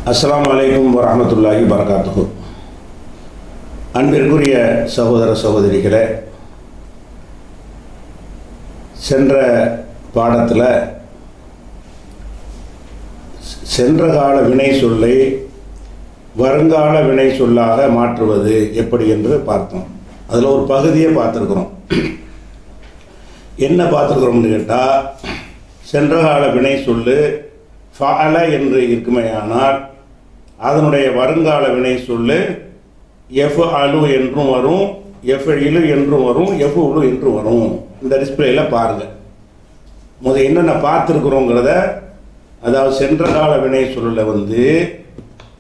அஸ்ஸலாமு அலைக்கும் வரஹ்மத்துல்லாஹி வரகாத்துஹு. அன்பிற்குரிய சகோதர சகோதரிகளே, சென்ற பாடத்தில் சென்ற கால வினை சொல்லை வருங்கால வினை சொல்லாக மாற்றுவது எப்படி என்று பார்த்தோம். அதில் ஒரு பகுதியை பார்த்துருக்குறோம். என்ன பார்த்துருக்குறோம்னு கேட்டால், சென்ற கால வினை சொல்லு ஃபஅல என்று இருக்குமேயானால் அதனுடைய வருங்கால வினை சொல்லு எஃப்அலு என்றும் வரும், எஃப்இலு என்றும் வரும், எஃப்உலு என்றும் வரும். இந்த டிஸ்பிளேயில் பாருங்கள். முதல் என்னென்ன பார்த்துருக்குறோங்கிறத, அதாவது சென்ற கால வினை சொல்லில்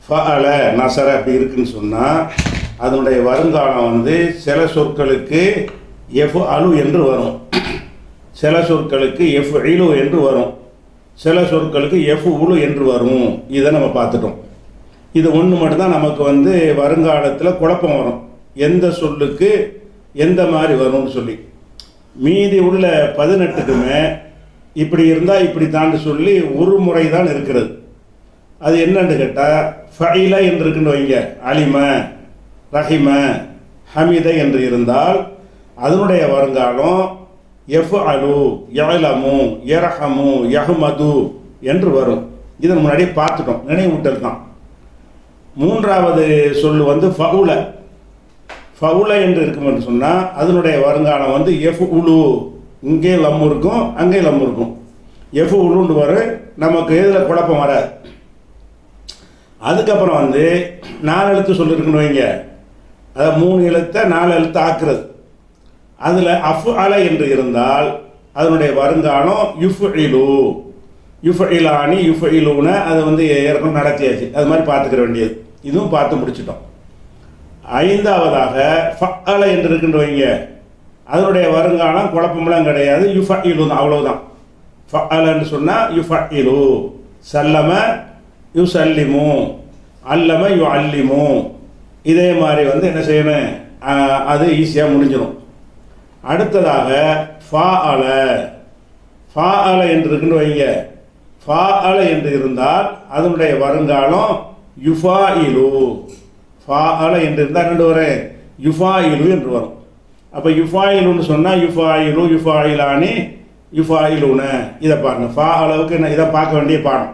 ஃபஅல நசர அப்படி இருக்குன்னு சொன்னால் அதனுடைய வருங்காலம் சில சொற்களுக்கு எஃப்அலு என்று வரும், சில சொற்களுக்கு எஃப்இலு என்று வரும், சில சொற்களுக்கு எஃப்உலு என்று வரும். இதை நம்ம பார்த்துட்டோம். இது ஒன்று மட்டும்தான் நமக்கு வருங்காலத்தில் குழப்பம் வரும், எந்த சொல்லுக்கு எந்த மாதிரி வரும்னு சொல்லி. மீதி உள்ள 18க்குமே இப்படி இருந்தால் இப்படி தாண்டி சொல்லி ஒரு முறை தான் இருக்கிறது. அது என்னன்னு கேட்டால், ஃபஇல என்று இருக்குன்னு வைங்க, அலிம, ரஹிம, ஹமித என்று இருந்தால் அதனுடைய வருங்காலம் எஃப்அலு, யஅலமு, யர்ஹமு, யஹ்மது என்று வரும். இதை முன்னாடியே பார்த்துட்டோம், நினைவூட்டல் தான். மூன்றாவது சொல்லு ஃபவுல. ஃபவுல என்று இருக்கும் என்று சொன்னால் அதனுடைய வருங்காலம் எஃப்உலு, இங்கே லம் இருக்கும், அங்கே லம் இருக்கும், எஃப்உலுன்னு வரும். நமக்கு எதில் குழப்பம் வராது. அதுக்கப்புறம் 4 எழுத்து சொல்லிருக்குன்னு வைங்க, அதை 3 எழுத்தை 4 எழுத்து ஆக்குறது. அதில் அஃப்அல என்று இருந்தால் அதனுடைய வருங்காலம் யுஃப்இலு, யுஃப்இலானி, யுஃப்இலூன. அது ஏற்கனவே நடத்தியாச்சு, அது மாதிரி பார்த்துக்கிற வேண்டியது. இதுவும் பார்த்து முடிச்சிட்டோம். 5வதாக ஃபஅல என்று இருக்குன்னு வைங்க, அதனுடைய வருங்காலம் குழப்பமெல்லாம் கிடையாது, யுஃப்இலு தான், அவ்வளவுதான். ஃபஅலன்னு சொன்னால் யுஃப்இலு, சல்லம யுசல்லிமு, அல்லம யுஅல்லிமு. இதே மாதிரி என்ன செய்யணும், அது ஈஸியாக முடிஞ்சிடும். அடுத்ததாக ஃபாஅல. ஃபாஅல என்று இருக்குன்னு வைங்க, ஃபாஅல என்று இருந்தால் அதனுடைய வருங்காலம் யுஃபாயிலு. ஃபாஅல என்று இருந்தால் 2 வரும், யுஃபாயிலு என்று வரும். அப்போ யுஃபாயிலுன்னு சொன்னால் யுஃபாயிலு, யுஃபாயிலானி, யுஃபாயிலுன. இதை பாருங்கள், ஃபாஅலவுக்கு இதை பார்க்க வேண்டிய பாடம்.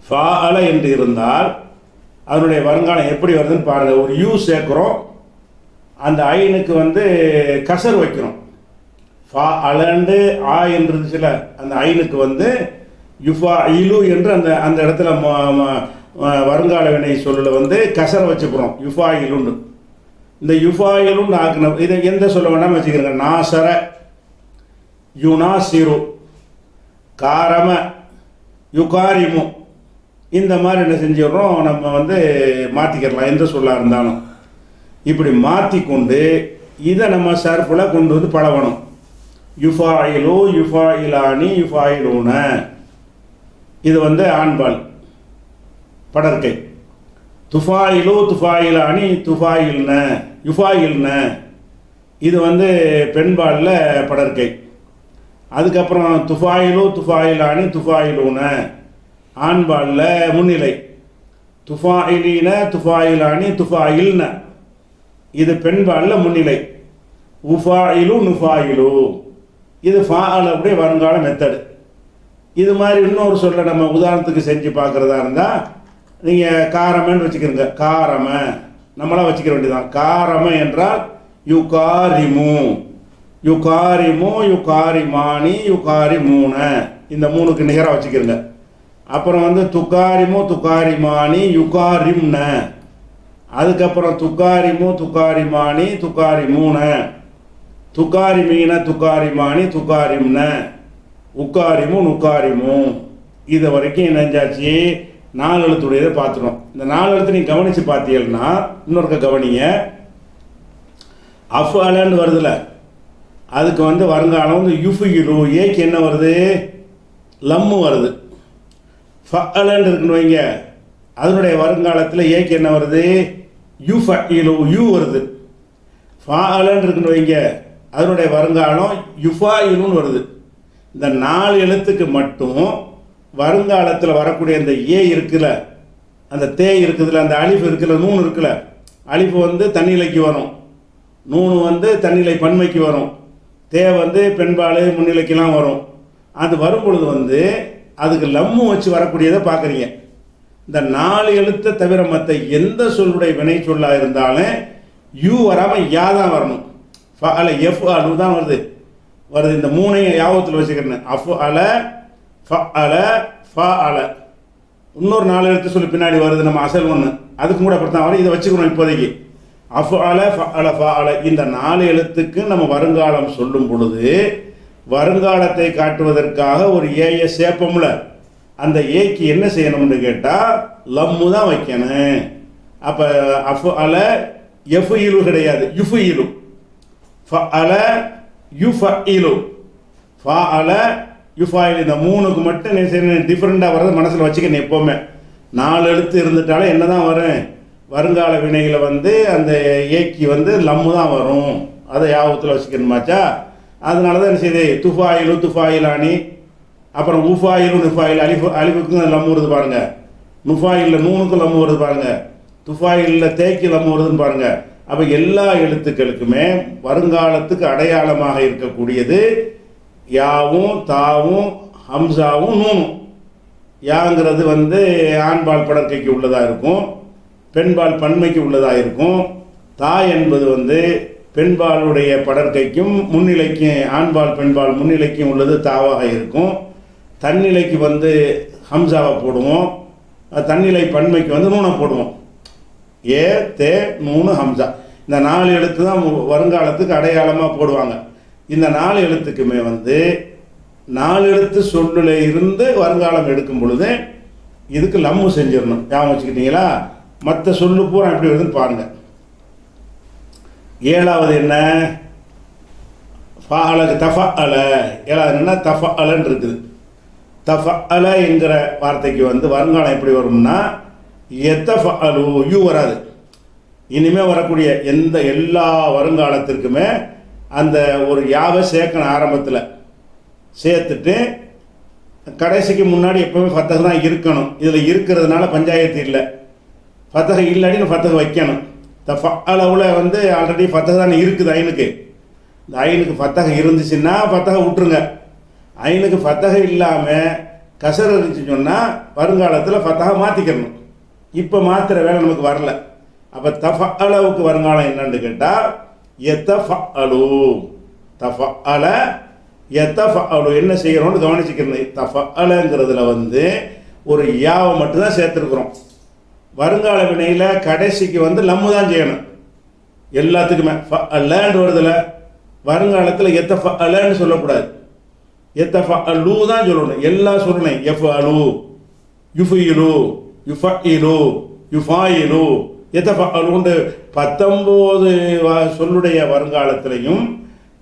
ஃபாஅல என்று இருந்தால் அதனுடைய வருங்காலம் எப்படி வருதுன்னு பாருங்கள். ஒரு யூ சேர்க்குறோம், அந்த ஐனுக்கு கசர் வைக்கிறோம். ஃபா அலண்டு ஆ என்று இருந்துச்சுல, அந்த ஐனுக்கு யுஃபா இலு என்று அந்த அந்த இடத்துல வருங்கால வினை சொல்ல கசரை வச்சுக்கிறோம், யுஃபா இலுண்டு. இந்த யுஃபா இலுன்னு ஆக்கணும். இதை எந்த சொல்ல வேண்டாம் வச்சுக்கிறேங்க. நாசர, யுனாசிரு, காரம, யுகாரிமு. இந்த மாதிரி என்ன செஞ்சிடறோம், நம்ம மாற்றிக்கிறலாம் எந்த சொல்லாக இருந்தாலும். இப்படி மாற்றி கொண்டு இதை நம்ம சர்ஃபில் கொண்டு பழகணும். யுஃபாயிலு, யுஃபாயிலானி, யுஃபாயிலூன. இது ஆண்பால் படற்கை. துஃபாயிலு, துஃபாயிலானி, துஃபாயில்ன, யுஃபாயில்ன. இது பெண்பாலில் படற்கை. அதுக்கப்புறம் துஃபாயிலு, துஃபாயிலானி, துஃபாயிலூன, ஆண்பாலில் முன்னிலை. துஃபாயிலீன, துஃபாயிலானி, துஃபாயில்ன. இது பெண்பாலில் முன்னிலை. உஃபாயிலு, நுஃபாயிலு. இது ஃபாஅல அப்படியே வருங்கால மெத்தடு. இது மாதிரி இன்னொரு சொல்ல நம்ம உதாரணத்துக்கு செஞ்சு பார்க்குறதா இருந்தால், நீங்கள் காரமன்னு வச்சுக்கிறீங்க. காரம நம்மளாம் வச்சுக்கிற வேண்டியதான். காரம என்றால் யுகாரிமு, யுகாரிமு, யுகாரிமானி, யுகாரிமூன. இந்த 3க்கு நிகராக வச்சுக்கிறீங்க. அப்புறம் துகாரிமு, துகாரிமானி, யுகாரிம்ன. அதுக்கப்புறம் துகாரிமு, துகாரிமானி, துகாரிமூன, துகாரிமீன, துகாரிமானி, துகாரிம்ன, உக்காரிமு, நுக்காரிமு. இது வரைக்கும் என்னஞ்சாச்சு, 4 எழுத்துடையதை பார்த்துடும். இந்த 4 எழுத்து நீங்கள் கவனித்து பார்த்தீங்கன்னா, இன்னொருக்க கவனிங்க. அஃப்அலன்னு வருதுல, அதுக்கு வருங்காலம் யுஃபியிலு. ஏக்கு என்ன வருது, லம்மு வருது. ஃபஅலன்னு இருக்குன்னு வைங்க, அதனுடைய வருங்காலத்தில் ஏக்கு என்ன வருது, யுஃபஇலு, யூ வருது. ஃபாஅலன்னு இருக்குன்னு வைங்க, அதனுடைய வருங்காலம் யுஃபாயிலுன்னு வருது. இந்த 4 எழுத்துக்கு மட்டும் வருங்காலத்தில் வரக்கூடிய இந்த ஏ இருக்குல்ல, அந்த தே இருக்குதுல, அந்த அலிஃப் இருக்குல்ல, நூன் இருக்குல்ல, அலிஃப் வந்து தன்னிலைக்கு வரும், நூனு வந்து தன்னிலை பன்மைக்கு வரும், தே வந்து பெண்பால் முன்னிலைக்கெல்லாம் வரும். அது வரும் பொழுது வந்து அதுக்கு லம்மு வச்சு வரக்கூடியதை பார்க்குறீங்க. இந்த 4 எழுத்தை தவிர மற்ற எந்த சொல்லுடைய வினை சொல்லாக இருந்தாலும் யூ வராமல் யா தான் வரணும். ஃப அல எஃப் அலு தான் வருது. இந்த 3ஐயும் யாபத்தில் வச்சுக்கிறேன். அஃப் அல, ஃப அல, ஃப அல. இன்னொரு 4 எழுத்து சொல்லி பின்னாடி வருது நம்ம அசல் ஒன்று, அதுக்கு கூட அப்படித்தான் வரும். இதை வச்சுக்கிறோம் இப்போதைக்கு. அஃப் அல, ஃப அல, ஃப அல, இந்த 4 எழுத்துக்கு நம்ம வருங்காலம் சொல்லும் பொழுது வருங்காலத்தை காட்டுவதற்காக ஒரு ஏயை சேர்ப்போம்ல, அந்த ஏக்கு என்ன செய்யணும்னு கேட்டால் லம்மு தான் வைக்கணும். அப்போ அஃப் அல எஃப் இலு கிடையாது, யுஃபு இலு. ஃப அல யுஃப இலு, ஃப அல யுஃபாயில். இந்த 3க்கு மட்டும் டிஃப்ரெண்ட்டாக வர்றது மனசில் வச்சுக்கணும். எப்போவுமே 4 எழுத்து இருந்துட்டாலே என்ன தான் வரும், வருங்கால வினைகளை வந்து அந்த ஏக்கி வந்து லம்மு தான் வரும். அதை யாபத்தில் வச்சுக்கணுமாச்சா. அதனால தான் என்ன செய்யுது, துஃபாயிலு துஃபாயிலானி, அப்புறம் உஃபாயிலு நுஃபாயில், அலிஃபுக்கும் லம்மு வருது பாருங்கள், நுஃபாயில் நூனுக்கும் லம்மு வருது பாருங்கள், துஃபாயில் தேக்கி லம்மு வருதுன்னு பாருங்கள். அப்போ எல்லா எழுத்துக்களுக்குமே வருங்காலத்துக்கு அடையாளமாக இருக்கக்கூடியது யாவும் தாவும் ஹம்சாவும் நூனும். யாங்கிறது வந்து ஆண்பால் படற்கைக்கு உள்ளதாக இருக்கும், பெண்பால் பன்மைக்கு உள்ளதாக இருக்கும். தா என்பது வந்து பெண்பாலுடைய படற்கைக்கும் முன்னிலைக்கும், ஆண்பால் பெண்பால் முன்னிலைக்கும் உள்ளது தாவாக இருக்கும். தன்னிலைக்கு வந்து ஹம்சாவை போடுவோம், தன்னிலை பன்மைக்கு வந்து நூனை போடுவோம். ஏ தே நூனு ஹம்சா, இந்த 4 எழுத்து தான் வருங்காலத்துக்கு அடையாளமாக போடுவாங்க. இந்த 4 எழுத்துக்குமே வந்து 4 எழுத்து சொல்லில் இருந்து வருங்காலம் எடுக்கும் பொழுது இதுக்கு லம்மு செஞ்சிடணும். ஞாபகம் வச்சுக்கிட்டீங்களா? மற்ற சொல்லு பூரா எப்படி வருதுன்னு பாருங்கள். 7வது என்ன, ஃபாஅலக்கு தஃப அல. 7வது என்னன்னா தஃப அலன்னு இருக்குது. தஃப அல என்கிற வார்த்தைக்கு வந்து வருங்காலம் எப்படி வரும்னா எத்தஃப அலு, யூ வராது. இனிமேல் வரக்கூடிய எல்லா வருங்காலத்திற்குமே அந்த ஒரு யாவை சேர்க்கணும். ஆரம்பத்தில் சேர்த்துட்டு கடைசிக்கு முன்னாடி எப்போவுமே ஃபத்தஹ் தான் இருக்கணும். இதில் இருக்கிறதுனால பஞ்சாயத்து இல்லை. ஃபத்தஹ் இல்லாட்டின்னு ஃபத்தஹ் வைக்கணும். அளவில் வந்து ஆல்ரெடி ஃபத்தஹ் தான் இருக்குது ஐனுக்கு. இந்த ஐனுக்கு ஃபத்தஹ் இருந்துச்சுன்னா ஃபத்தஹ் விட்டுருங்க. ஐனுக்கு ஃபத்தஹ் இல்லாமல் கசர் இருந்துச்சுன்னு சொன்னால் வருங்காலத்தில் ஃபத்தஹ் மாற்றிக்கணும். இப்போ மாத்திர வேலை நமக்கு வரல. அப்போ தஃப அளவுக்கு வருங்காலம் என்னன்னு கேட்டால் எத்தஃப அலு, தஃப அல எத்தஃப அலு. என்ன செய்கிறோன்னு கவனிச்சுக்கணும். தஃப அலங்கிறதுல வந்து ஒரு யாவை மட்டும்தான் சேர்த்துருக்குறோம். வருங்கால வினையில் கடைசிக்கு வந்து லம்மு தான் செய்யணும் எல்லாத்துக்குமே. ஃப அல்லன்னு வருதுல, வருங்காலத்தில் எத்தஃப அலன்னு சொல்லக்கூடாது, எத்தஃப அலு தான் சொல்லணும். எல்லாம் சொல்லணும். எஃப் அலு, யுஃபு யுஃபஇலு, யுஃபாயிலு, எத்தஃப அலுன்னு 19 சொல்லுடைய வருங்காலத்திலையும்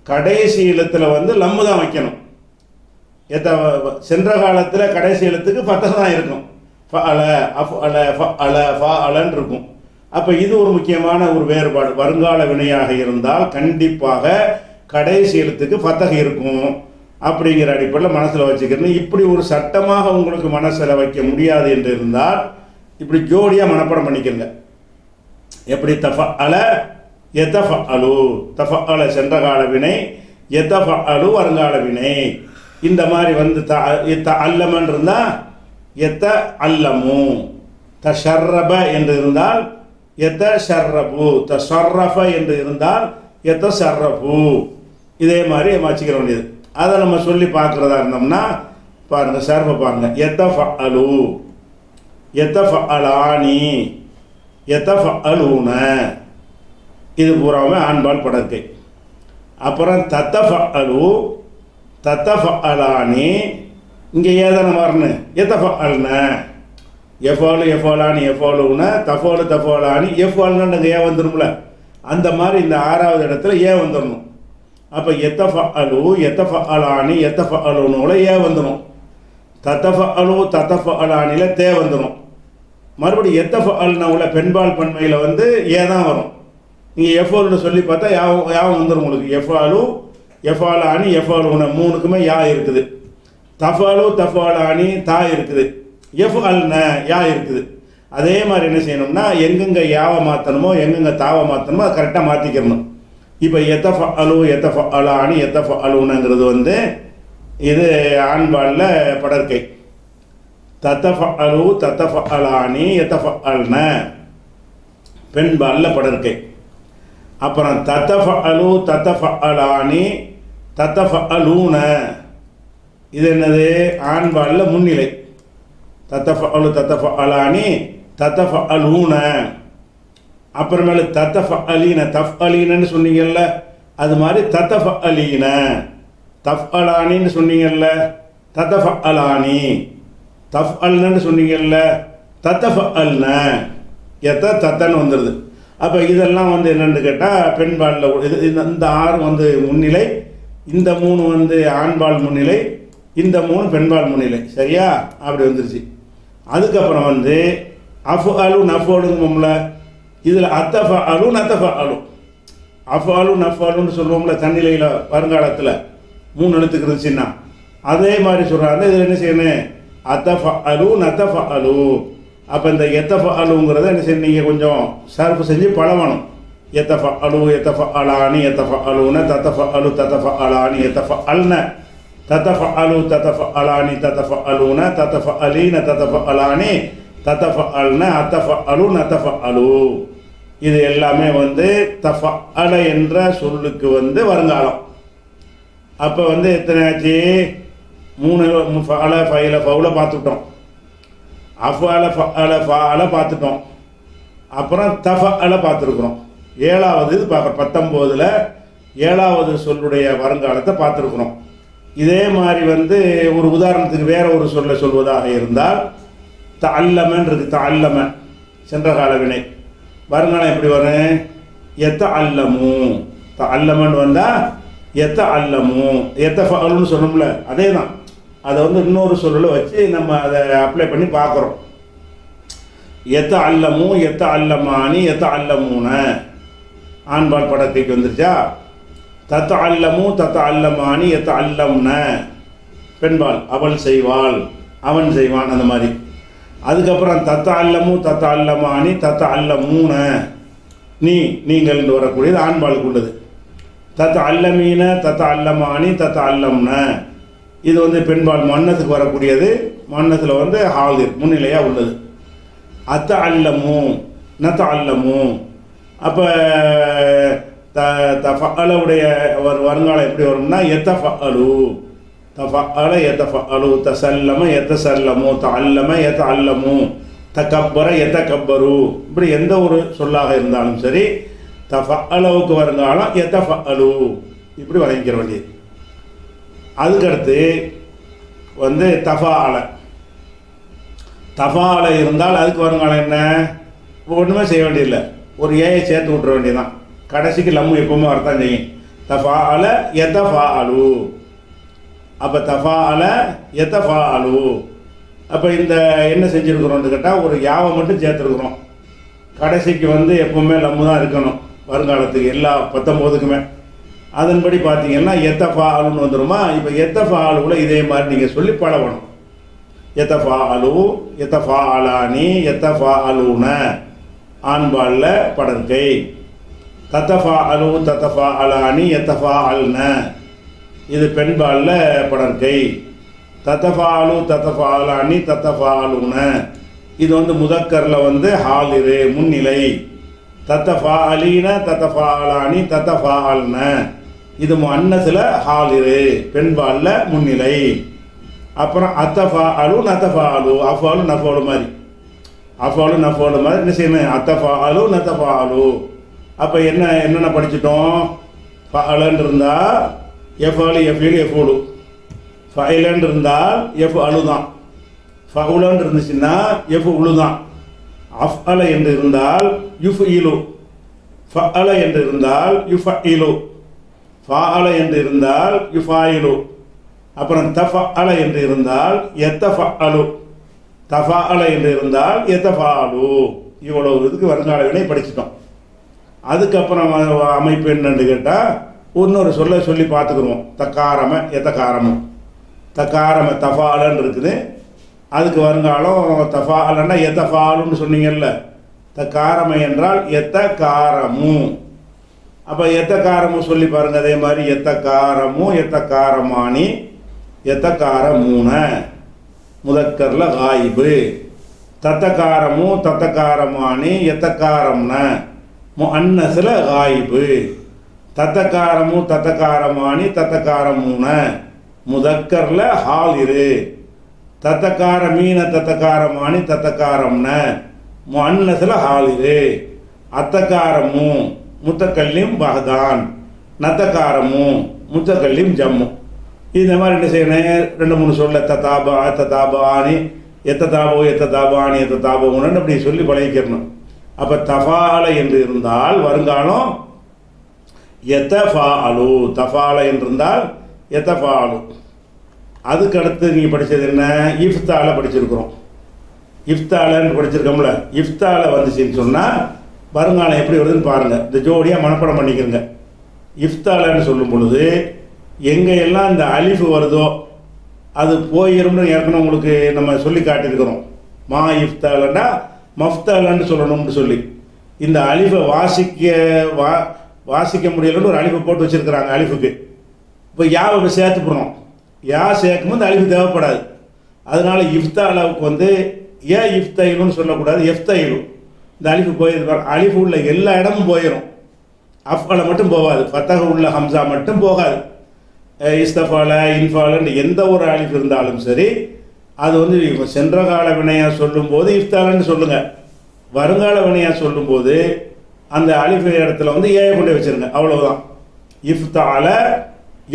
கடைசி எழுத்தில் வந்து லம்மு தான் வைக்கணும். சென்ற காலத்தில் கடைசி எழுத்துக்கு ஃபத்தஹ் தான் இருக்கும். ஃப அல, அஃப் அல, ஃப அல, ஃபா அலன்னு இருக்கும். அப்போ இது ஒரு முக்கியமான ஒரு வேறுபாடு. வருங்கால வினையாக இருந்தால் கண்டிப்பாக கடைசி எழுத்துக்கு ஃபத்தஹ் இருக்கும் அப்படிங்கிற அடிப்படையில் மனசில் வச்சுக்கணும். இப்படி ஒரு சட்டமாக உங்களுக்கு மனசில் வைக்க முடியாது என்று இருந்தால் இப்படி ஜோடியாக மனப்பாடம் பண்ணிக்கிறங்க. எப்படி தஃப அல எத்தஃப அலு, தஃப அல சென்ற கால வினை, எத்தஃப அலு வருங்கால வினை. இந்த மாதிரி வந்து த அல்லமன் இருந்தால் எத்த அல்லமு, தஷர்ரப என்று இருந்தால் எத்த ஷர்ரபு, தஷர்ரஃப என்று இருந்தால் எத்த ஷர்ரபு. இதே மாதிரி வச்சுக்கிற வேண்டியது. அதை நம்ம சொல்லி பார்க்குறதா இருந்தோம்னா பாருங்கள், ஷர்ஃபை பாருங்கள். எத்தஃப அலு, எத்தஃப அலானி, எத்தஃப அலூன. இது பூராவுமே ஆண்பால் படற்கை. அப்புறம் தத்தஃப அலு, தத்தஃப அலானி. இங்கே ஏதான வரணும், எத்தஃப அல்ன, எஃபாலு எஃபாலானி, எஃபாலுன, தஃபாலு தஃபாலானி, எஃபால்னு ஏன் வந்துடும்ல, அந்த மாதிரி இந்த 6வது இடத்துல ஏன் வந்துடணும். அப்போ எத்தஃப அலு, எத்தஃப அலானி, எத்தஃப அலுனோட ஏன் வந்துடும். தத்தஃப அலு, தத்தஃப அலானியில் தே வந்துடும். மறுபடியும் எத்தஃப அல்னவுல பெண்பால் பன்மையில் வந்து ஏ தான் வரும். நீங்கள் எஃபாலுன்னு சொல்லி பார்த்தா யாவும் வந்துடும் உங்களுக்கு. எஃபாலு, எஃபாலானி, எஃபாலுன 3க்குமே யா இருக்குது. தஃபாலு தஃபாலானி தா இருக்குது. எஃப் அல்ன யா இருக்குது. அதே மாதிரி என்ன செய்யணும்னா எங்கெங்கே யாவை மாற்றணுமோ எங்கெங்கே தாவை மாற்றணுமோ அதை கரெக்டாக மாற்றிக்கிறணும். இப்போ எத்தஃப அலானி எத்தஃப அலுங்கிறது வந்து இது ஆண்பாலில் படற்கை. தத்தஃப அலானி எத்தஃப அல்ன பெண்பாலில் படற்கை. அப்புறம் தத்தஃப அலானி தத்தஃப அலூன இது என்னது ஆண்பாலில் முன்னிலை. தத்தஃப அலானி தத்தஃப அலூன. அப்புறமேலு தத்தஃப அலீன தஃப் அலீனன்னு சொன்னீங்கல்ல, அது மாதிரி தத்தஃப அலீன. தஃப் அலானின்னு சொன்னீங்கல்ல, தத்தஃப அலானி. தஃப் அல்னன்னு சொன்னீங்கல்ல, தத்தஃப அல்ன. தத்தன்னு வந்துடுது. அப்போ இதெல்லாம் வந்து என்னென்னு கேட்டால் பெண்பாலில் இது இந்த 6 வந்து முன்னிலை, இந்த 3 வந்து ஆண்பால் முன்னிலை, இந்த 3 பெண்பால் முன்னிலை. சரியா? அப்படி வந்துருச்சு. அதுக்கப்புறம் வந்து அஃப் அலு நஃப் அலுங்கோம்ல, இதில் அத்தஃப அலு நத்தஃப அலு. அஃப் அலு நஃப் அலுன்னு சொல்லுவோம்ல தன்னிலையில் வருங்காலத்தில் 3 எழுத்துக்கு இருந்துச்சுன்னா, அதே மாதிரி சொல்கிறாங்க. இதில் என்ன செய்யணும்? அத்தஃப அலு நத்தஃப அலு. அப்போ இந்த எத்தஃப அலுங்கிறத என்ன செய்யணும், நீங்கள் கொஞ்சம் சர்ஃப் செஞ்சு பழவணும். எத்தஃப அலு எத்தஃப அலானி எத்தஃப அலுன தத்தஃப அலு தத்தஃப அலானி எத்தஃப அல்ன தத்தஃப அலு தத்தஃப அலானி தத்தஃப அலுன தத்தஃப அலீன தத்தஃப அலானி தத்தஃப அல்ன அத்தஃப அலு நத்தஃப அலு. இது எல்லாமே வந்து தஃப அல என்ற சொல்லுக்கு வந்து வருங்காலம். அப்போ வந்து எத்தனை ஆச்சு? 3 ஃபஅல ஃபைல ஃபவுல பார்த்துட்டோம். அஃபஅல ஃபஅல ஃபஅல பார்த்துட்டோம். அப்புறம் தஃபஅல பார்த்துருக்குறோம். 7வது இது பார்க்குறோம். 19ல் 7வது சொல்லுடைய வருங்காலத்தை பார்த்துருக்குறோம். இதே மாதிரி வந்து ஒரு உதாரணத்துக்கு வேற ஒரு சொல்ல சொல்வதாக இருந்தால் தஅல்லமன் இருக்குது. தஅல்லம சென்ற கால வினை. வருங்காலம் எப்படி வரும்? யத்தஅல்லமு. தஅல்லமன் வந்தால் யத்தஅல்லமு. யத்தஃபஅலுன்னு சொன்னோம்ல, அதே தான். அதை வந்து இன்னொரு சொல்லில் வச்சு நம்ம அதை அப்ளை பண்ணி பார்க்குறோம். யத்தஅல்லமு யத்தஅல்லமானி யத்தஅல்லமூன ஆண்பால் படத்தைக்கு வந்துருச்சா? தத்தஅல்லமு தத்தஅல்லமானி யத்தஅல்லம்ன பெண்பால் அவள் செய்வாள் அவன் செய்வான் அந்த மாதிரி. அதுக்கப்புறம் தத்தஅல்லமு தத்தஅல்லமானி தத்தஅல்லமூன நீங்கள் வரக்கூடியது ஆண்பாலுக்கு உள்ளது. தத்தஅல்லமீன தத்தஅல்லமானி தத்தஅல்லம்ன இது வந்து பெண்பால் மன்னத்துக்கு வரக்கூடியது. மன்னத்தில் வந்து ஹாலிர் முன்னிலையாக உள்ளது. அத்தஅல்லமு நத்தஅல்லமு. அப்போ தஃபஅலுடைய வருங்காலம் எப்படி வரும்னா யத்தஃபஅலு. தஃபஅல யத்தஃபஅலு. தஸல்லம யத்தஸல்லமு. தஅல்லம யத்தஅல்லமு. தகப்பர யத்தகப்பரு. இப்படி எந்த ஒரு சொல்லாக இருந்தாலும் சரி தஃபஅலுவுக்கு வருங்காலம் யத்தஃபஅலு. இப்படி வழங்கிக்கிற வேண்டியது. அதுக்கடுத்து வந்து தஃபாஅல. தஃபாஅல இருந்தால் அதுக்கு வருங்காலம் என்ன? ஒன்றுமே செய்ய வேண்டியதில்லை, ஒரு ஏயை சேர்த்து விட்டுற வேண்டியதுதான். கடைசிக்கு லம்மு எப்பவுமே வரத்தான் செய்யும். தஃபாஅல யத்தஃபாஅலு. அப்போ தஃபாஅல யத்தஃபாஅலு. அப்போ இந்த என்ன செஞ்சுருக்குறோன்னு கேட்டால் ஒரு யாவை மட்டும் சேர்த்துருக்குறோம். கடைசிக்கு வந்து எப்பவுமே லம்மு தான் இருக்கணும் வருங்காலத்துக்கு எல்லா 19க்குமே. அதன்படி பார்த்தீங்கன்னா யத்தஃபாஅலுன்னு வந்துடுமா? இப்போ யத்தஃபாஅலுல இதே மாதிரி நீங்கள் சொல்லி பழகணும். யத்தஃபாஅலு யத்தஃபாஅலானி யத்தஃபாஅலூன ஆண்பாலில் படற்கை. தத்தஃபாஅலு தத்தஃபாஅலானி யத்தஃபாஅல்ன இது பெண்பாலில் படற்கை. தத்தஃபாஅலு தத்தஃபாஅலானி தத்தஃபாஅலூன இது வந்து முதக்கரில் வந்து ஹாலிரு முன்னிலை. தத்தஃபாஅலீன தத்தஃபாஅலானி தத்தஃபாஅல்ன இது முன்னஸில் ஹாலிரு பெண்பாலில் முன்னிலை. அப்புறம் அத்தஃபாஅலு நத்தஃபாஅலு அஃபாலு நஃபாலு மாதிரி. அஃபாலு நஃபாலு மாதிரி என்ன செய்யணும்? அத்தஃபாஅலு நத்தஃபாஅலு. அப்போ என்னென்ன படிச்சுட்டோம்? ஃபஅலன்னு இருந்தால் எஃபாலு எஃபீலு எஃபூலு. ஃபைலன்னு இருந்தால் எஃப் அலு தான். ஃபவுலன்னு இருந்துச்சுன்னா எஃப் உழு தான். அஃப்அல என்று இருந்தால் யுஃப் இலு. ஃபஅல என்று இருந்தால் யுஃப் இலு. ஃபாஅல என்று இருந்தால் யுஃபாயிலு. அப்புறம் தஃபஅல என்று இருந்தால் யத்தஃபஅலு. தஃபஅல என்று இருந்தால் யத்தஃபாஅலு. இவ்வளவு இதுக்கு வருங்கால வினை படிச்சிட்டோம். அதுக்கப்புறம் அமைப்பு என்னன்னு கேட்டால் இன்னொரு சொல்லி பார்த்துக்குருவோம். தக்காரம எத்தக்காரமும். தக்காரம தஃபாலன்னு இருக்குது. அதுக்கு வருங்காலம் தஃபாலன்னா எத்தஃபாலுன்னு சொன்னீங்கல்ல. தக்காரமை என்றால் எத்தக்காரமு. அப்போ எத்தக்காரமு சொல்லி பாருங்கள். அதே மாதிரி எத்தக்காரமு எத்தக்காரமானி எத்தக்காரமூன முதக்கரில் காயிபு. தத்தக்காரமு தத்தக்காரமானி எத்தக்காரம்ன முஅன்னஸில் காயிபு. தத்தக்காரமு தத்தக்காரமானி தத்தக்காரமூன முதக்கரில் ஹாலிரு. தத்தக்காரமீன தத்தக்காரமானி தத்தக்காரம்ன முஅன்னஸில் ஹாலிரு. அத்தக்காரமு முத்தக்கல்லிம் பஹதான் நத்தக்காரமு முத்தக்கல்லிம் ஜம்மு. இந்த மாதிரி என்ன செய்யணும், 2-3 சொல்ல தத்தாபா தத்தாபானி எத்ததாபோ எத்ததாபானி எத்ததாபோன்னு அப்படி சொல்லி பழகிக்கிறணும். அப்போ தஃபால என்று இருந்தால் வருங்காலம் எத்தஃபாலு. தஃபால என்று இருந்தால் எத்தஃபாலு. அதுக்கு அடுத்து நீங்கள் படித்தது என்ன, இஃப்தால படிச்சிருக்கிறோம். இஃப்தாலன்னு படிச்சிருக்கோம்ல. இஃப்தால வந்துச்சுன்னு சொன்னால் வருங்காலம் எப்படி வருதுன்னு பாருங்கள். இந்த ஜோடியாக மனப்பாடம் பண்ணிக்கிறங்க. இஃப்தாலன்னு சொல்லும் பொழுது எங்கெல்லாம் இந்த அலிஃபு வருதோ அது போயிரும்னு ஏற்கனவே உங்களுக்கு நம்ம சொல்லி காட்டியிருக்கிறோம். மா இஃப்தாலன்னா மஃப்தாலன்னு சொல்லணும்னு சொல்லி இந்த அலிஃபை வாசிக்க முடியலன்னு ஒரு அலிஃபை போட்டு வச்சுருக்கிறாங்க அலிஃபுக்கு. இப்போ யாவை சேர்த்து போடுறோம். யா சேர்க்கும் போது அலிஃபு தேவைப்படாது. அதனால இஃப்தாலாவுக்கு வந்து ஏன் இஃப்தைலுன்னு சொல்லக்கூடாது, எஃப்தைலு. இந்த அலிஃபு போயிருப்பாங்க. அலிஃபு உள்ள எல்லா இடமும் போயிடும். அஃப்அல மட்டும் போகாது. ஃபத்தஹ் உள்ள ஹம்சா மட்டும் போகாது. இஸ்தஃபால இன்ஃபாலன்னு எந்த ஒரு அலிஃப் இருந்தாலும் சரி அது வந்து சென்ற கால வினையாக சொல்லும்போது இஃப்தாலன்னு சொல்லுங்கள். வருங்கால வினையாக சொல்லும்போது அந்த அலிஃப் இடத்துல வந்து ஏஐ கொண்டு வச்சுருங்க. அவ்வளவுதான். இஃப்தால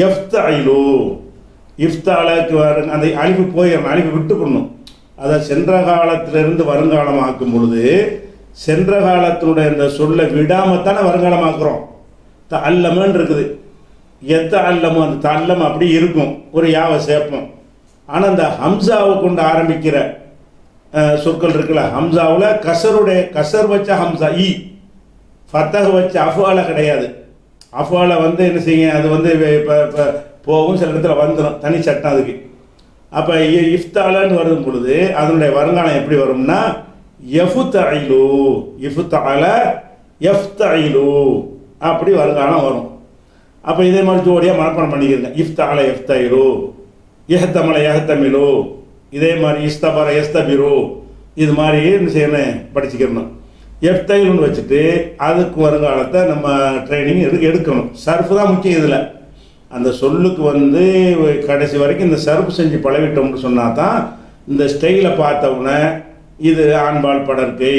எஃப்தைலு. இஃப்தாலுக்கு வருங்க அந்த அலிஃபு போயிடணும். அலிஃபு விட்டு பண்ணணும். அதை சென்ற காலத்திலிருந்து வருங்காலம் ஆக்கும் பொழுது சென்ற காலத்தினுடைய இந்த சொல்லை விடாமத்தானே வருங்காலமாக்குறோம். அல்லமன்னு இருக்குது. எத்த அல்லமோ அந்த தல்லம் அப்படி இருக்கும், ஒரு யாவை சேர்ப்போம். ஆனால் அந்த ஹம்சாவை கொண்டு ஆரம்பிக்கிற சொற்கள் இருக்குல்ல, ஹம்சாவில் கசர் வச்ச ஹம்சா இ, ஃபத்தஹ் வச்ச அஃபால கிடையாது. அஃபால வந்து என்ன செய்யுங்க, அது வந்து போகும், சில இடத்துல வந்துடும், தனி சட்டம் அதுக்கு. அப்போ இஃப்தாலன்னு வரும் பொழுது அதனுடைய வருங்காலம் எப்படி வரும்னா எஃப்தஇலு. இஃப்தஅல எஃப்தஇலு அப்படி வருங்காலம் வரும். அப்போ இதே மாதிரி ஜோடியாக மனப்பாடம் பண்ணிக்கிறங்க. இஃப்தஅல எஃப்தஇலு, எஹ்தமல எஹ்தமிலு, இதே மாதிரி இஸ்தபர எஸ்தபிரு, இது மாதிரி என்ன செய்யணும் படிச்சுக்கிறணும். எஃப்தைலுன்னு வச்சுட்டு அதுக்கு வருங்காலத்தை நம்ம ட்ரைனிங் எடுக்கணும். சர்ஃப் தான் முக்கியம் இதில். அந்த சொல்லுக்கு வந்து கடைசி வரைக்கும் இந்த சர்ஃப் செஞ்சு பழகிட்டோம்னு சொன்னால் தான் இந்த ஸ்டைலை பார்த்தவுடனே இது ஆண்பால் படற்கை,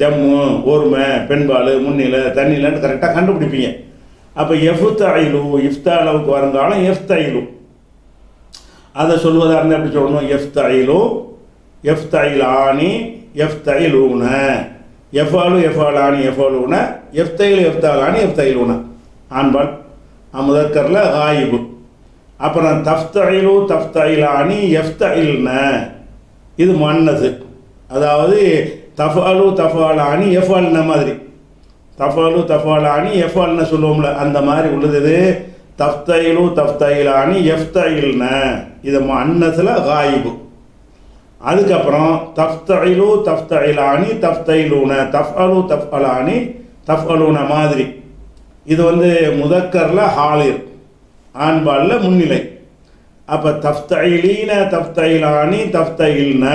ஜம்மு, ஒருமை, பெண்பால், முன்னிலை, தண்ணிலன்னு கரெக்டாக கண்டுபிடிப்பீங்க. அப்போ எஃப்தைலு இஃப்தாலுக்கு வருங்காலம் எஃப்தைலு. அதை சொல்வதாக இருந்தால் எப்படி சொல்லணும், எஃப்தைலு எஃப்தைலானி எஃப்தைலூன, எஃபாலு எஃபாலானி எஃபாலூன, எஃப்தைலு எஃப்தாலானி எஃப்தைலூன ஆண்பால் முதக்கரில் காயிபு. அப்புறம் தஃப்தைலு தஃப்தைலானி எஃப்தைல்ன இது மன்னது. அதாவது தஃபாலு தஃபாலானி எஃபால்ன மாதிரி, தஃபாலு தஃபாலானி எஃபால்ன சொல்லுவோம்ல அந்த மாதிரி உள்ளது. இது தஃப்தைலு தஃப்தைலானி எஃப்தைல்ன இது மன்னத்தில் காயிபு. அதுக்கப்புறம் தஃப்தைலு தஃப்தைலானி தஃப்தைலூன, தஃப்அலு தஃப்அலானி தஃப்அலூன மாதிரி இது வந்து முதக்கரில் ஹாலிர், ஆண்பாலில் முன்னிலை. அப்போ தஃப்தைலீன தஃப்தைலானி தஃப்தைல்ன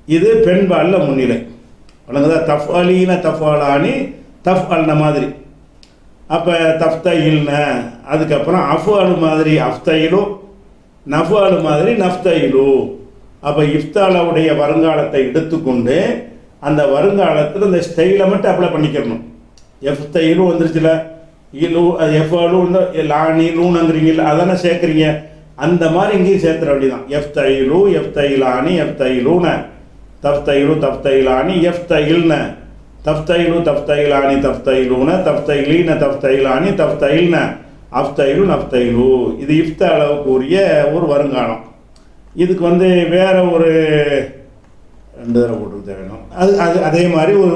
இது பெண்பாலில் முன்னிலை. வழங்குதா? தஃப்அலீன தஃப்அலானி தஃப்அல்ன மாதிரி. அப்போ தஃப்தைல்ன அதுக்கப்புறம் அஃப்அலு மாதிரி அஃப்தைலு, நஃப்அலு மாதிரி நஃப்தைலு. அப்போ இஃப்தாலுடைய வருங்காலத்தை எடுத்துக்கொண்டு அந்த வருங்காலத்தில் இந்த ஸ்டைலை மட்டும் அப்ளை பண்ணிக்கிறணும். எஃப்தைலு வந்துருச்சுல, இலு எஃப்அலு லானி லூனுங்கிறீங்கள அதானே சேர்க்குறீங்க, அந்த மாதிரி இங்கேயும் சேர்த்துற வேண்டியதான். எஃப்தைலு எஃப்தைலானி எஃப்தைலூன, தஃப்தைலு தஃப்தைலானி எஃப்தைல்ன, தஃப்தைலு தஃப்தைலானி தஃப்தைலூன, தஃப்தைலீன தஃப்தைலானி தஃப்தைல்ன, அஃப்தைலு நஃப்தைலு. இது இஃப்தாலுக்கு உரிய ஒரு வருங்காலம். இதுக்கு வந்து வேற ஒரு 2 தடவை போட்டு வேணும். அது அதே மாதிரி ஒரு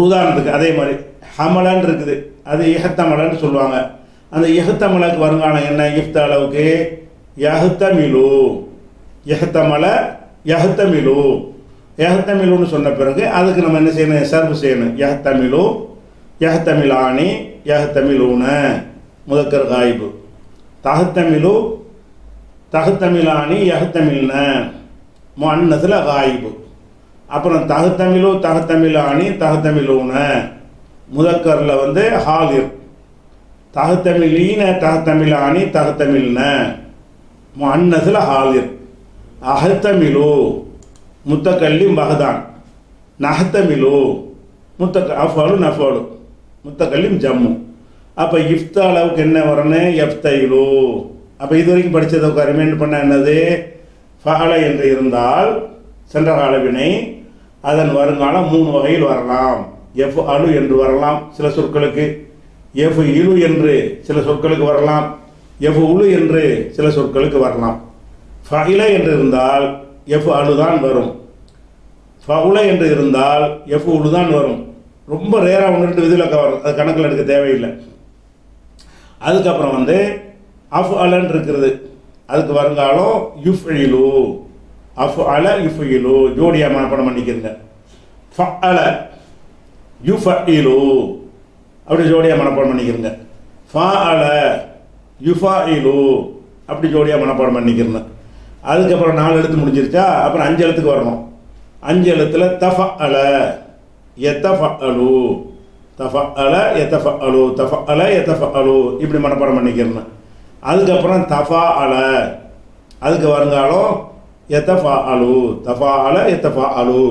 உதாரணத்துக்கு அதே மாதிரி ஹமலன் இருக்குது, அது இஹத்தமலன்னு சொல்லுவாங்க. அந்த இஹத்தமலுக்கு வருங்காலம் என்ன, இஃப்தாலுக்கு யஹ்தமிலு, யஹ்தமல யஹ்தமிலு, யஹ்தமிலுன்னு சொன்ன பிறகு அதுக்கு நம்ம என்ன செய்யணும், சர்வ் செய்யணும். யஹ்தமிலு, யஹ்தமிலானி, யஹ்தமிலூன முதக்கர் காயிபு. தஹ்தமிலு, தஹ்தமிலானி, யஹ்தமில்ன முஅன்னஸ்ல காயிபு. அப்புறம் தஹ்தமிலு, தஹ்தமிலானி, தஹ்தமிலூன முதக்கரில் வந்து ஹாலிர். தஹ்தமிலீன, தஹ்தமிலானி, தஹ்தமில்ன முஅன்னஸ்ல ஹாலிர். அஹ்தமிலு முத்தகல்லிம் வஹதான், நஹ்தமிலு அஃபாலு நஃபாலு முத்தகல்லிம் ஜம்மு. அப்போ இஃப்த அளவுக்கு என்ன வரணும், எஃப்தைலு. அப்போ இது வரைக்கும் படித்ததுக்கு ரிமைண்ட் பண்ண என்னது, ஃபஅல என்று இருந்தால் சென்ற கால வினை, அதன் வருங்காலம் 3 வகையில் வரலாம். எஃப் அலு என்று வரலாம் சில சொற்களுக்கு, எஃப் இலு என்று சில சொற்களுக்கு வரலாம், எஃப் உலு என்று சில சொற்களுக்கு வரலாம். ஃபஇல என்று இருந்தால் எஃப் அலு தான் வரும், ஃபஉல என்று இருந்தால் எஃப் உலு தான் வரும். ரொம்ப ரேராக 1-2 விதிவிலக்க வரும், அது கணக்கில் எடுக்க தேவையில்லை. அதுக்கப்புறம் வந்து அஃப் அலன் இருக்கிறது, அதுக்கு வருங்காலம் யுஃப்இலு, அஃப் அல யுஃப்இலு ஜோடியாக மனப்பாடம் பண்ணிக்கிறங்க. ஃபஅல யுஃபஇலு அப்படி ஜோடியாக மனப்பாடம் பண்ணிக்கிறங்க. ஃபஅல யுஃபஇலு அப்படி ஜோடியாக மனப்பாடம் பண்ணிக்கிறங்க. அதுக்கப்புறம் 4 எழுத்து முடிஞ்சிருச்சா, அப்புறம் 5 எழுத்துக்கு வரணும். 5 எழுத்துல தஃபஅல யதஃபஅலு, தஃபஅல யதஃபஅலு, தஃபஅல யதஃபஅலு இப்படி மனப்பாடம் பண்ணிக்கிறேன். அதுக்கப்புறம் தஃபாஅல, அதுக்கு வருங்காலம் யதஃபாஅலு, தஃபாஅல யதஃபாஅலு.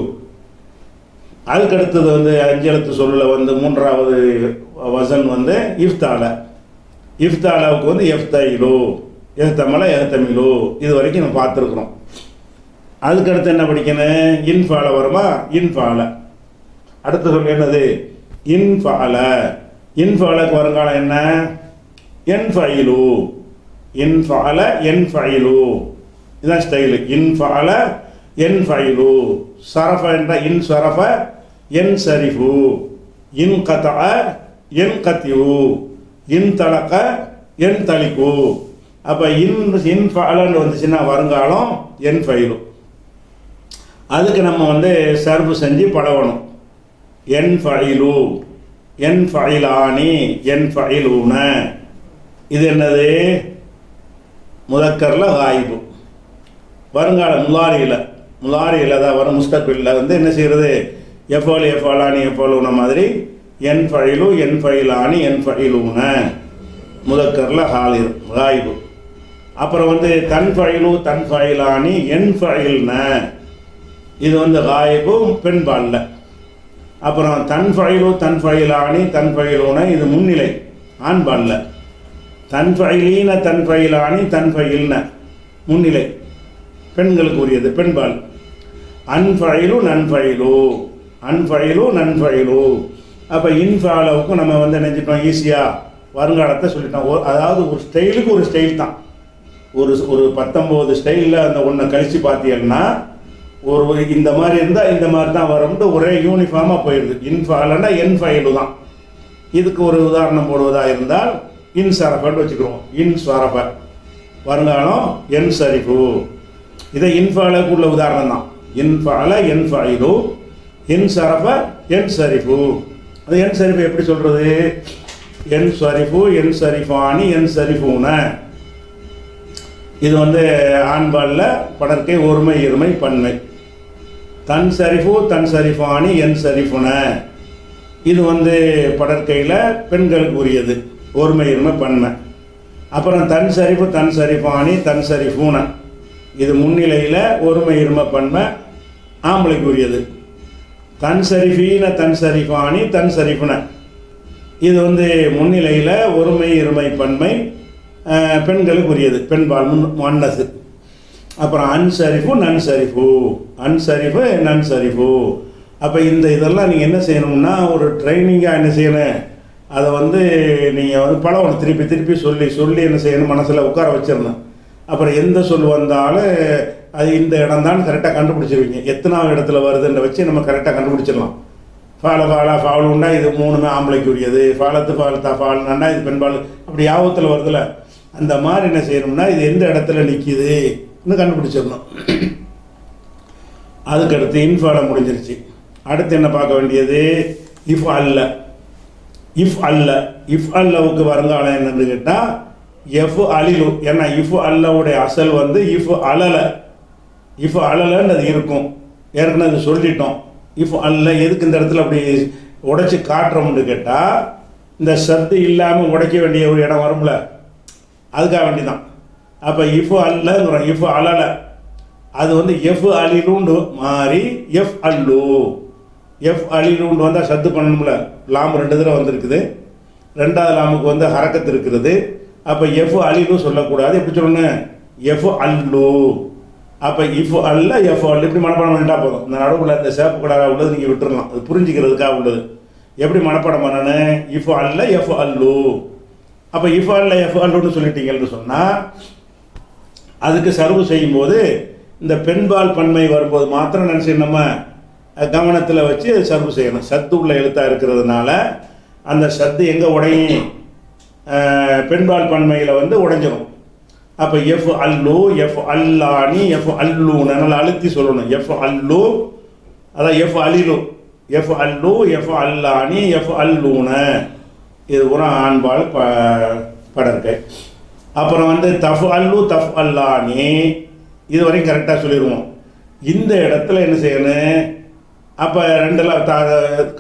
அதுக்கு அடுத்தது வந்து 5 எழுத்து சொல்ல வந்து 3வது வசன் வந்து இஃப்தால. இஃப்தாலாவுக்கு வந்து எஃப்தைலு, எஹ்தமல எஹ்தமிலு இது வரைக்கும் நம்ம பார்த்துருக்குறோம். அதுக்கடுத்து என்ன படிக்கணும், இன்ஃபால வருமா, இன்ஃபால. அடுத்து சொல்ல என்னது, இன்ஃபால. இன்ஃபாலுக்கு வருங்காலம் என்ன, என்ஃபைலு, இன்ஃபால என்ஃபைலு இதுதான் ஸ்டைலு. இன்ஃபால என்ஃபைலு. சரஃப என்ற இன் சரஃப என் சரிஃபு, இன் கதஅ என் கத்தியு, இன் தலக்க என் தலிக்கு. அப்போ இன்ஃபாலன்னு வந்துச்சுன்னா வருங்காலம் என்ஃபைலு. அதுக்கு நம்ம வந்து சர்வ் செஞ்சு பழகணும். என்ஃபைலு, என்ஃபைலானி, என்ஃபைலூன இது என்னது, முதக்கரில் காயிபு. வருங்காலம் முலாரியில் தான் வரும். முஸ்தக்பிலில் வந்து என்ன செய்கிறது, எஃபாலு எஃபாலானி எஃபாலூன மாதிரி என்ஃபைலு என்ஃபைலானி என்ஃபைலூன முதக்கரில் ஹாலிர் காயிபு. அப்புறம் வந்து தன்ஃபைலு தன்ஃபைலானி என்ஃபைல்ன இது வந்து காயிபு பெண்பாலில். அப்புறம் தன்ஃபைலு தன்ஃபைலானி தன்ஃபைலூன இது முன்னிலை ஆண்பாலில். தன்ஃபைலீன தன்ஃபைலானி தன்ஃபைல்ன முன்னிலை பெண்களுக்கு உரியது பெண்பால். அன்ஃபைலு நன்ஃபைலு, அன்ஃபைலு நன்ஃபைலு. அப்போ இன்ஃபாலவுக்கும் நம்ம வந்து நினைச்சிட்டோம் ஈஸியாக வருங்காலத்தை சொல்லிட்டோம். அதாவது ஒரு ஸ்டைலுக்கு ஒரு ஸ்டைல் தான். ஒரு 19 ஸ்டைலில் அந்த ஒன்றை கழித்து பார்த்தீங்கன்னா ஒரு இந்த மாதிரி இருந்தால் இந்த மாதிரி தான் வரும்னு ஒரே யூனிஃபார்மாக போயிடுது. இன்ஃபாலன்னா என்ஃபைலு தான். இதுக்கு ஒரு உதாரணம் போடுவதாக இருந்தால் இன் சரஃபன்னு வச்சுக்கிறோம். இன் சரஃப வருங்காலம் என் சரிஃபு. இதை இன்ஃபாலுக்கு உள்ள உதாரணம் தான். இன்ஃபால என்ஃபைலு, என் சரஃப என் சரிஃபு. அது என் சரிஃபு எப்படி சொல்கிறது, என் சரிஃபு என் சரிஃபானி என் சரிஃபூன. இது வந்து ஆண்பாலில் படற்கை ஒருமை இருமை பன்மை. தன் சரிஃபு தன் சரிஃபானி என் சரிஃபுன இது வந்து படற்கையில் பெண்களுக்கு உரியது ஒருமை இருமை பன்மை. அப்புறம் தன் சரிஃபு தன் சரிஃபானி தன் சரிஃபூன இது முன்னிலையில் ஒருமை இருமை பன்மை ஆம்பளைக்கு உரியது. தன் சரிஃபீன தன் சரிஃபானி தன் சரிஃபுன இது வந்து முன்னிலையில் ஒருமை இருமை பன்மை பெண்களுக்கு உரியது பெண்பால் முன்னசு. அப்புறம் அன்சரிஃபு நன்சரிஃபு, அன்சரிஃபு நன்சரிஃபு. அப்போ இதெல்லாம் நீங்கள் என்ன செய்யணும்னா ஒரு ட்ரைனிங்காக என்ன செய்யணும், அதை வந்து நீங்கள் வந்து பழகணும். திருப்பி திருப்பி சொல்லி சொல்லி என்ன செய்யணும், மனசில் உட்கார வச்சிடணும். அப்புறம் எந்த சொல் வந்தாலும் அது இந்த இடம் தான் கரெக்டாக கண்டுபிடிச்சிருவீங்க. எத்தனாவது இடத்துல வருதுன்ற வச்சு நம்ம கரெக்டாக கண்டுபிடிச்சிடலாம். ஃபாலுன்னா இது 3மே ஆம்பளைக்கு உரியது, ஃபாலத்து ஃபால்த்தா ஃபால்னா இது பெண்பால் அப்படி யாபத்தில் வருதுல்ல. அந்த மாதிரி என்ன செய்யணும்னா இது எந்த இடத்துல நிற்கிதுன்னு கண்டுபிடிச்சிடணும். அதுக்கடுத்து இன்ஃபால முடிஞ்சிருச்சு. அடுத்து என்ன பார்க்க வேண்டியது இஃப் அல்ல. இஃப் அல்ல, இஃப் அல்லவுக்கு வருங்காலம் என்னன்னு கேட்டால் எஃப் அலிலு. ஏன்னா இஃப் அல்லவுடைய அசல் வந்து இஃப் அலல. இஃப் அலலன்னு அது இருக்கும், ஏற்கனவே அது சொல்லிட்டோம். இஃப் அல்ல எதுக்கு இந்த இடத்துல அப்படி உடைச்சி காட்டுறோம்னு கேட்டால் இந்த சத்து இல்லாமல் உடைக்க வேண்டிய ஒரு இடம் வரும்ல, அதுக்காக வேண்டி தான். அப்போ இஃப் அல்லங்கிறோம், இஃப் அலலை அது வந்து எஃப் அலிலுண்டு மாறி எஃப் அல்லு. எஃப் அலிலுண்டு வந்தால் சத்து பண்ணணும்ல, லாம் 2 தடவை வந்திருக்குது, 2வது லாமுக்கு வந்து ஹரக்கத்து இருக்கிறது. அப்போ எஃப் அலிலு சொல்லக்கூடாது, எப்படி சொல்லணும் எஃப் அல்லு. அப்போ இஃப் அல்ல எஃப் அல்லு இப்படி மனப்பாடம் பண்ணிட்டா போதும். இந்த நடுவில் இந்த சேப்பு கடாக உள்ளது நீங்கள் விட்டுடலாம், அது புரிஞ்சிக்கிறதுக்காக உள்ளது. எப்படி மனப்பாடம் பண்ணணும் இஃப் அல்ல எஃப் அல்லு. அப்போ இஃப் அல்ல எஃப் அல்லுன்னு சொல்லிட்டீங்கன்னு சொன்னால் அதுக்கு சர்வு செய்யும்போது இந்த பெண்பால் பன்மை வரும்போது மாத்திரம் நினச்சி நம்ம கவனத்தில் வச்சு சர்வு செய்யணும். சத்து உள்ள எழுத்தாக இருக்கிறதுனால அந்த சத்து எங்கே உடையும் பெண்பால் பன்மையில் வந்து உடைஞ்சிடும். அப்போ எஃப் அல்லு எஃப் அல்லானி எஃப் அல்லூன்னு நல்லா அழுத்தி சொல்லணும். எஃப் அல்லு அதான் எஃப் அலிலு, எஃப் அல்லு எஃப் அல்லானி எஃப் அல்லூன. இது ஒரு ஆண்பால் படற்கை. அப்புறம் வந்து தஃப் அல்லு தஃப் அல்லானி, இது வரைக்கும் கரெக்டாக சொல்லிடுவோம். இந்த இடத்துல என்ன செய்யணும், அப்போ 2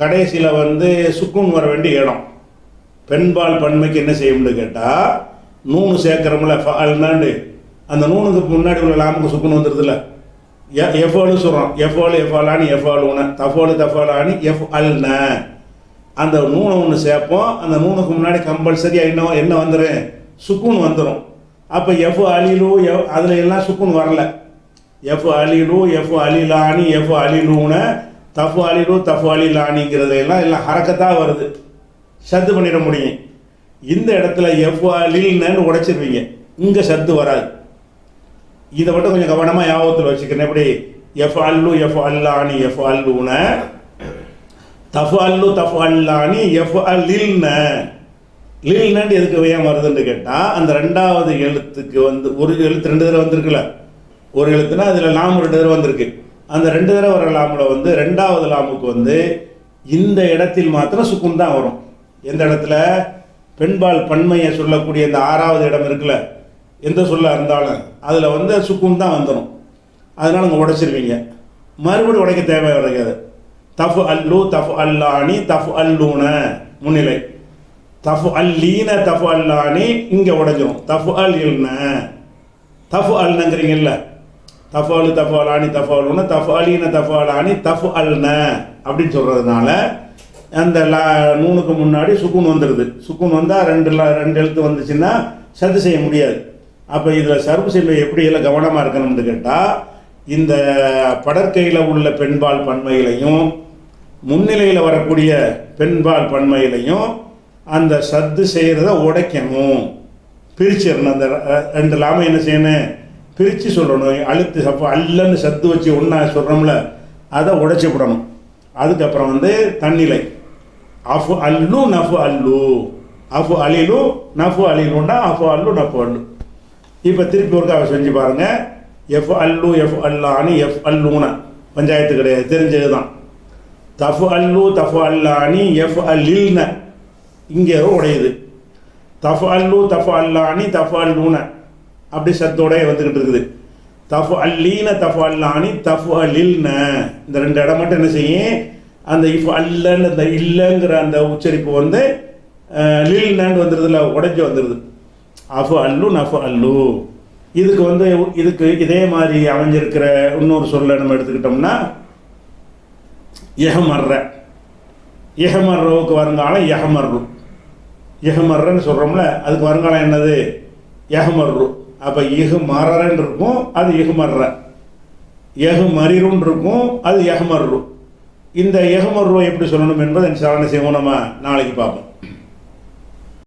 கடைசியில் வந்து சுக்குன் வர வேண்டிய இடம். பெண்பால் பன்மைக்கு என்ன செய்யணும்னு கேட்டால் நூனு சேர்க்குறோம்ல அல்னாண்டு, அந்த நூனுக்கு முன்னாடி உள்ள லாமுக்கு சுக்குன் வந்துடுதுல்ல, எஃபாலு சொல்கிறோம். எஃபாலு எஃபாலானி எஃபாலுன, தஃபாலு தஃபாலானி எஃப் அல்ன. அந்த நூனை ஒன்று சேர்ப்போம், அந்த நூனுக்கு முன்னாடி கம்பல்சரியாக என்ன வந்துடும் சுக்குன் வந்துடும். அப்போ எஃப் அலிலு அதில் எல்லாம் சுக்குன் வரல. எஃப் அலிலு எஃப் அலிலானி எஃப் அலிலூன தஃப் அலிலு தஃப் அலிலானிங்கிறது எல்லாம் ஹரக்கத்தாக வருது, சத்து பண்ணிட முடியும். இந்த இடத்துல எஃப் அலில்னு உடைச்சிருவீங்க, இங்கே சத்து வராது. இதை மட்டும் கொஞ்சம் கவனமாக யாபத்தில் வச்சுக்கிறேன். எப்படி எஃப் அல்லு எஃப் அல்லானி எஃப் அல்லூன தஃப் அல்லு தஃப் அல்லானி எஃப் அலில்ன. லில்னு எதுக்கு ஏன் வருதுன்னு கேட்டால் அந்த 2வது எழுத்துக்கு வந்து ஒரு எழுத்து 2 தடவை வந்திருக்குல்ல, ஒரு எழுத்துனா அதில் லாம் 2 தடவை வந்திருக்கு. அந்த 2 தடவை வர லாமில் வந்து 2வது லாமுக்கு வந்து இந்த இடத்தில் மாத்திரம் சுக்குன் தான் வரும். எந்த இடத்துல பெண்பால் பன்மையை சொல்லக்கூடிய இந்த 6வது இடம் இருக்குல்ல, எந்த சொல்ல இருந்தாலும் அதில் வந்து சுக்குன் தான் வந்துடும். அதனால் அங்கே உடைச்சிருவீங்க, மறுபடியும் உடைக்க தேவை கிடையாது. தஃப் அல்லு தஃப் அல்லானி தஃப் அல்லூன முன்னிலை, தஃப் அல்லீன தஃப் அல்லானி இங்கே உடைஞ்சிரும். தஃப் அல் இல்ன தஃப் அல்னங்கிறீங்கல்ல, தஃப் அலு தஃப் அலானி தஃப் அலுன தஃப் அலீன தஃப் அலானி தஃப் அல்ன அப்படின்னு சொல்கிறதுனால அந்த நூனுக்கு முன்னாடி சுக்குன் வந்துடுது. சுக்குன் வந்தால் 2 எழுத்து வந்துச்சுன்னா சத்து செய்ய முடியாது. அப்போ இதில் சர்வு செய்ய எப்படி எல்லாம் கவனமாக இருக்கணும்னு கேட்டால் இந்த படற்கையில் உள்ள பெண்பால் பன்மையிலையும் முன்னிலையில் வரக்கூடிய பெண்பால் பன்மையிலையும் அந்த சத்து செய்கிறத உடைக்கணும், பிரிச்சிடணும். அந்த 2 லாமை என்ன செய்யணும் பிரித்து சொல்லணும். அழுத்து அப்போ அல்லன்னு சத்து வச்சு ஒன்றா சொல்கிறோம்ல, அதை உடைச்சி விடணும். அதுக்கப்புறம் வந்து தன்னிலை அஃபு அல்லு நஃபு அல்லு, அஃபு அலிலு நஃபு அலிலுண்டா அஃபு அல்லு நஃபு அல்லு. இப்போ திருப்பி ஒருக்காக செஞ்சு பாருங்கள். எஃப் அல்லு எஃப் அல்லானி எஃப் அல்லூன பஞ்சாயத்து கிடையாது, தெரிஞ்சது தான். தஃபு அல்லு தஃபு அல்லானி எஃப் அல்லில்ன இங்கே உடையுது. தஃபு அல்லு தஃபு அல்லானி தஃபு அல்லூன அப்படி சத்தோடைய வந்துக்கிட்டு இருக்குது. தஃபு அல்லீன தஃபு அல்லானி தஃபு அலில்ன இந்த 2 இடம் மட்டும் என்ன செய்யும், அந்த இஃப் அல்லன்னு அந்த இல்லைங்கிற அந்த உச்சரிப்பு வந்து லில்னு வந்துடுதுல, உடைஞ்சி வந்துடுது. அஃபு அல்லு நஃபு அல்லு. இதுக்கு வந்து இதுக்கு இதே மாதிரி அமைஞ்சிருக்கிற இன்னொரு சொல்ல நம்ம எடுத்துக்கிட்டோம்னா எஹமர்ற. எஹமர்றவுக்கு வருங்காலம் எஹமர்ரு. எஹமர்றன்னு சொல்கிறோம்ல, அதுக்கு வருங்காலம் என்னது எஹமர்ரு. அப்போ இஹு மரன்னு இருக்கும், அது இஹுமர்ற. எஹு மரிருன்னு இருக்கும், அது எஹமர்ரு. இந்த எஹமர்ருவை எப்படி சொல்லணும் என்பதை சாரணை செய்வோம், நம்ம நாளைக்கு பார்ப்போம்.